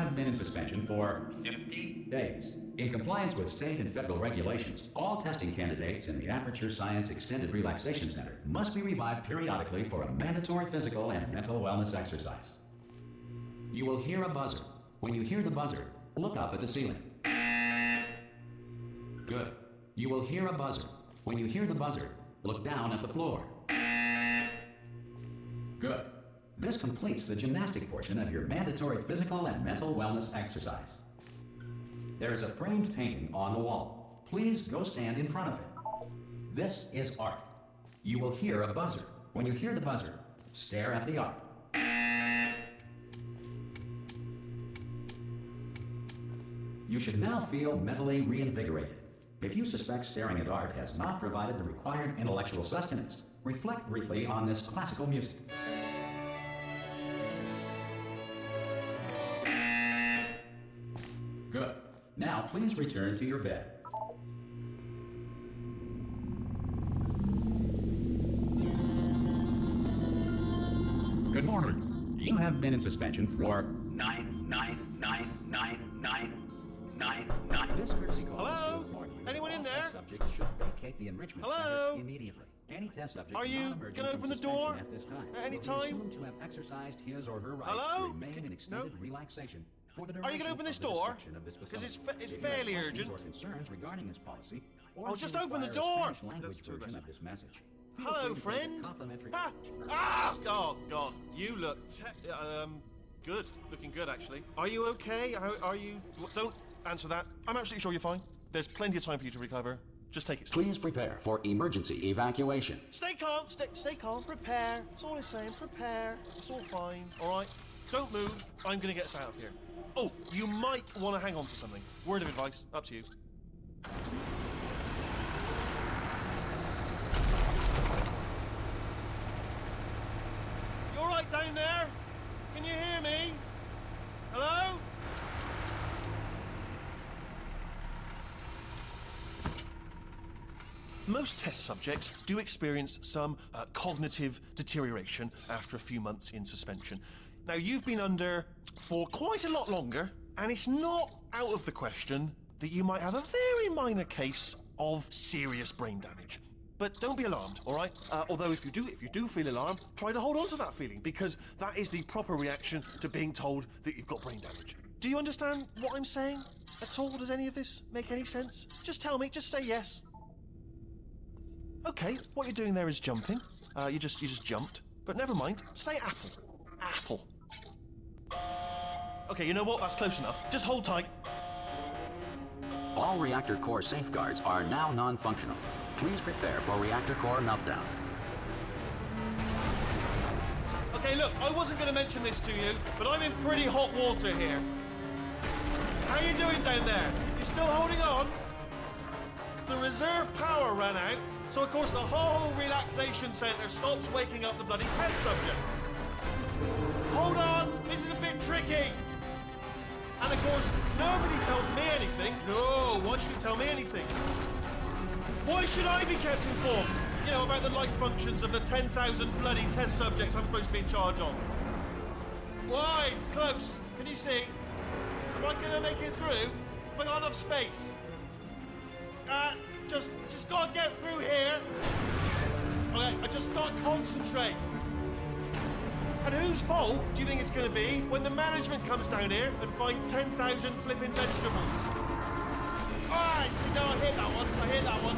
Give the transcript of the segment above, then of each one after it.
have been in suspension for 50 days. In compliance with state and federal regulations, all testing candidates in the Aperture Science Extended Relaxation Center must be revived periodically for a mandatory physical and mental wellness exercise. You will hear a buzzer. When you hear the buzzer, look up at the ceiling. Good. You will hear a buzzer. When you hear the buzzer, look down at the floor. Good. This completes the gymnastic portion of your mandatory physical and mental wellness exercise. There is a framed painting on the wall. Please go stand in front of it. This is art. You will hear a buzzer. When you hear the buzzer, stare at the art. You should now feel mentally reinvigorated. If you suspect staring at art has not provided the required intellectual sustenance, reflect briefly on this classical music. Good. Now please return to your bed. Good morning. You have been in suspension for 9999999. This courtesy call. Hello? Anyone in there? Subjects should vacate the enrichment center immediately. Any test subject are you gonna open the door at this time at any time? To have exercised his or her rights Hello? to remain in extended relaxation. Are you going to open this door? Because it's fairly urgent. Or concerns regarding this policy, oh, just open the door! Language version of this message. Hello, friend. Ah! Oh, God. You look good. Looking good, actually. Are you okay? Are you... Don't answer that. I'm absolutely sure you're fine. There's plenty of time for you to recover. Just take it slow. Please prepare for emergency evacuation. Stay calm. Stay calm. Prepare. That's all I'm saying. Prepare. It's all fine. All right? Don't move. I'm going to get us out of here. Oh, you might want to hang on to something. Word of advice, up to you. You all right down there? Can you hear me? Hello? Most test subjects do experience some cognitive deterioration after a few months in suspension. Now, you've been under for quite a lot longer, and it's not out of the question that you might have a very minor case of serious brain damage. But don't be alarmed, all right? Although if you do feel alarmed, try to hold on to that feeling, because that is the proper reaction to being told that you've got brain damage. Do you understand what I'm saying at all? Does any of this make any sense? Just tell me, just say yes. Okay, what you're doing there is jumping. You just jumped. But never mind, say apple. Apple. Okay, you know what? That's close enough. Just hold tight. All reactor core safeguards are now non-functional. Please prepare for reactor core meltdown. Okay, look, I wasn't going to mention this to you, but I'm in pretty hot water here. How you doing down there? You still holding on? The reserve power ran out, so of course the whole relaxation centre stops waking up the bloody test subjects. Hold on, this is a bit tricky. And of course, nobody tells me anything. No, why should you tell me anything? Why should I be kept informed? You know, about the life functions of the 10,000 bloody test subjects I'm supposed to be in charge of. Why? It's close. Can you see? Am I gonna make it through? Have I got enough space? Just gotta get through here. Okay, I just gotta concentrate. And whose fault do you think it's going to be when the management comes down here and finds 10,000 flipping vegetables? Alright, see, no, I hear that one.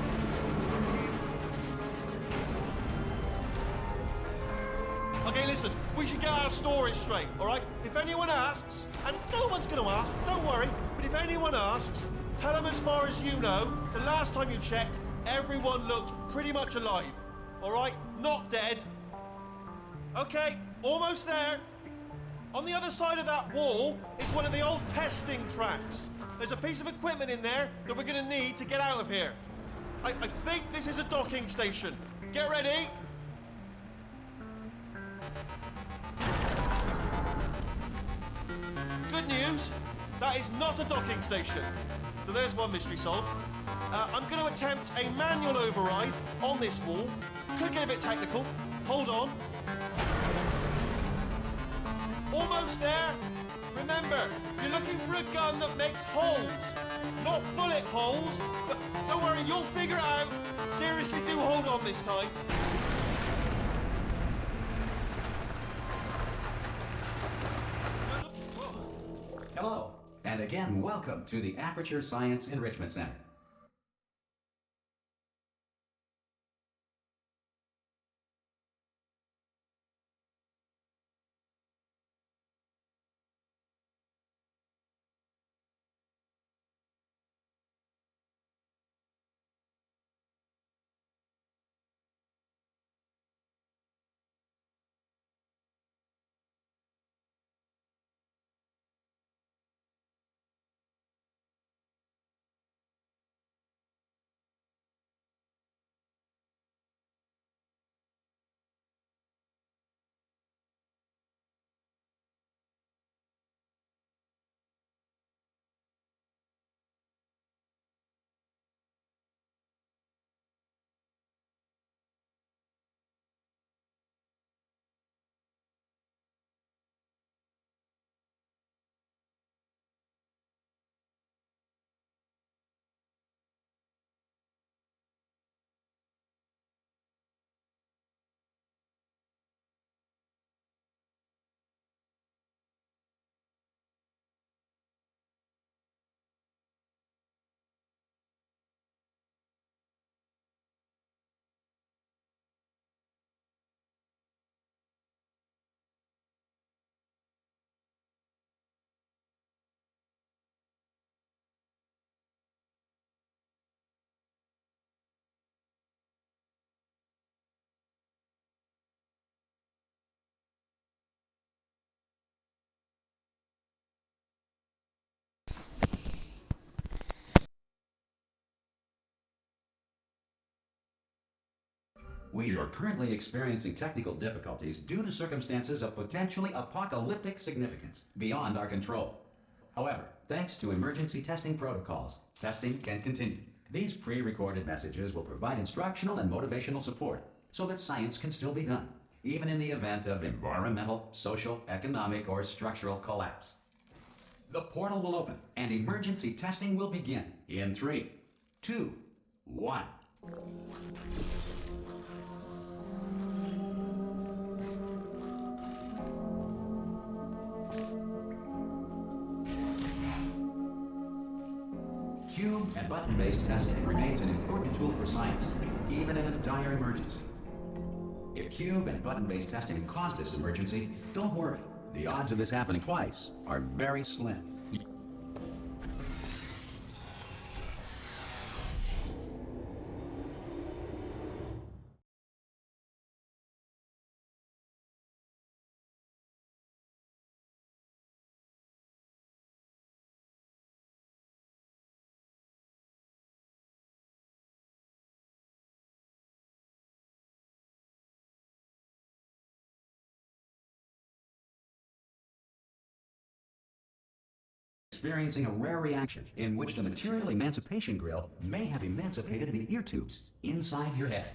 Okay, listen, we should get our story straight, alright? If anyone asks, and no one's going to ask, don't worry, but if anyone asks, tell them as far as you know, the last time you checked, everyone looked pretty much alive, alright? Not dead. Okay. Almost there. On the other side of that wall is one of the old testing tracks. There's a piece of equipment in there that we're going to need to get out of here. I think this is a docking station. Get ready. Good news, that is not a docking station. So there's one mystery solved. I'm going to attempt a manual override on this wall. Could get a bit technical. Hold on. Almost there. Remember, you're looking for a gun that makes holes. Not bullet holes. But don't worry, you'll figure it out. Seriously, do hold on this time. Hello, and again, welcome to the Aperture Science Enrichment Center. We are currently experiencing technical difficulties due to circumstances of potentially apocalyptic significance beyond our control. However, thanks to emergency testing protocols, testing can continue. These pre-recorded messages will provide instructional and motivational support so that science can still be done, even in the event of environmental, social, economic, or structural collapse. The portal will open and emergency testing will begin in 3, 2, 1. Cube and button-based testing remains an important tool for science, even in a dire emergency. If cube and button-based testing caused this emergency, don't worry. The odds of this happening twice are very slim. Experiencing a rare reaction in which the material emancipation grill may have emancipated the ear tubes inside your head.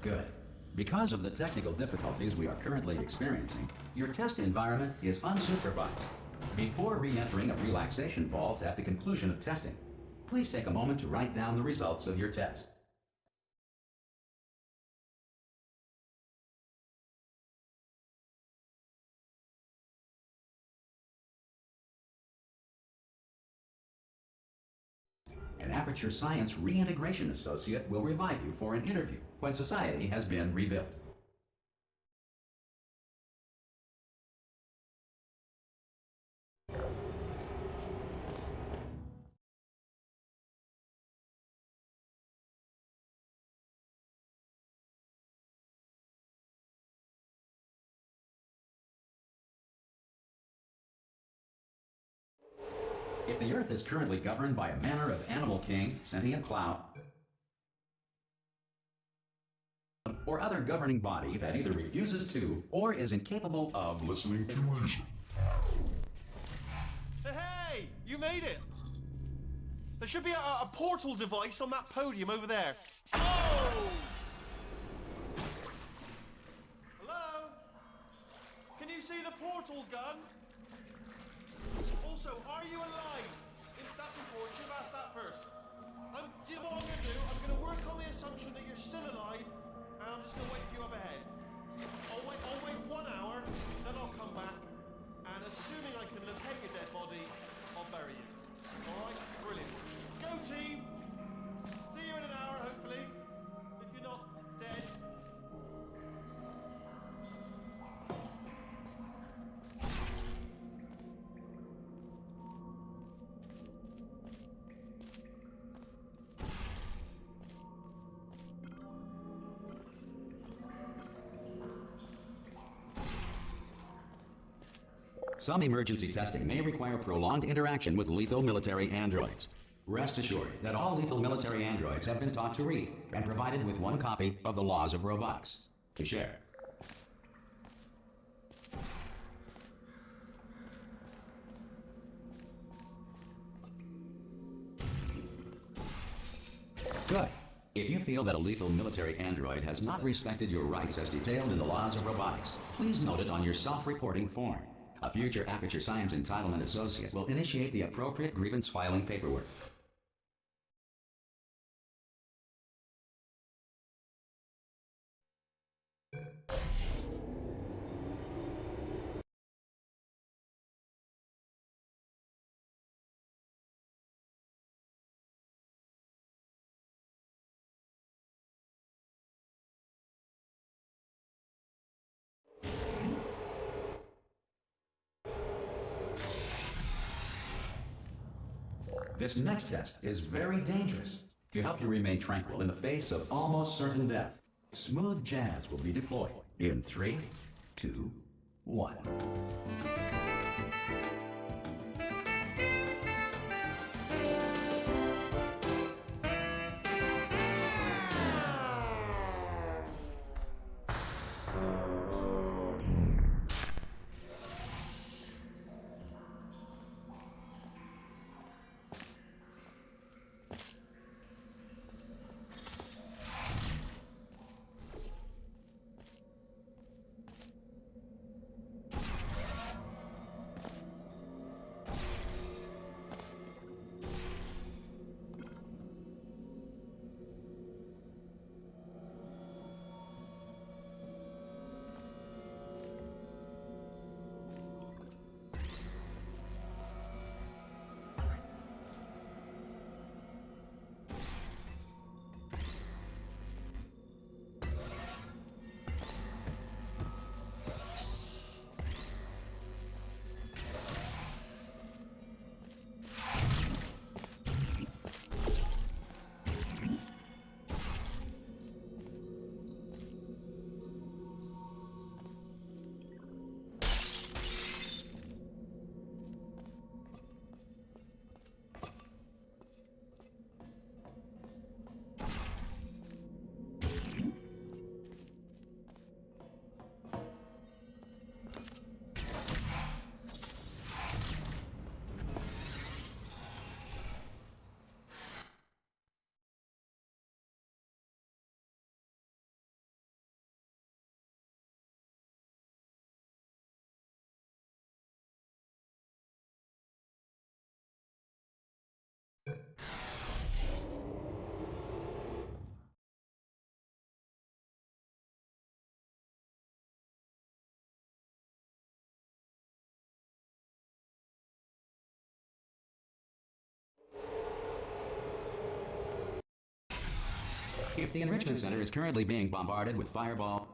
Good. Because of the technical difficulties we are currently experiencing, your test environment is unsupervised. Before re-entering a relaxation vault at the conclusion of testing, please take a moment to write down the results of your test. An Aperture Science Reintegration Associate will revive you for an interview when society has been rebuilt. If the Earth is currently governed by a manner of animal king, sentient cloud, or other governing body that either refuses to or is incapable of listening to reason. Hey! You made it! There should be a portal device on that podium over there. Oh! Hello? Can you see the portal gun? Also, are you alive? That's important. You should have asked that first. Do you know what I'm going to do? I'm going to work on the assumption that you're still alive, and I'm just going to wait for you up ahead. I'll wait 1 hour, then I'll come back, and assuming I can locate your dead body, I'll bury you. Alright? Brilliant. Go team! See you in an hour, hopefully. If you're not dead. Some emergency testing may require prolonged interaction with lethal military androids. Rest assured that all lethal military androids have been taught to read and provided with 1 copy of the Laws of Robotics to share. Good. If you feel that a lethal military android has not respected your rights as detailed in the Laws of Robotics, please note it on your self-reporting form. A future Aperture Science Entitlement Associate will initiate the appropriate grievance filing paperwork. This next test is very dangerous. To help you remain tranquil in the face of almost certain death, smooth jazz will be deployed in 3, 2, 1. If the enrichment center is currently being bombarded with fireball,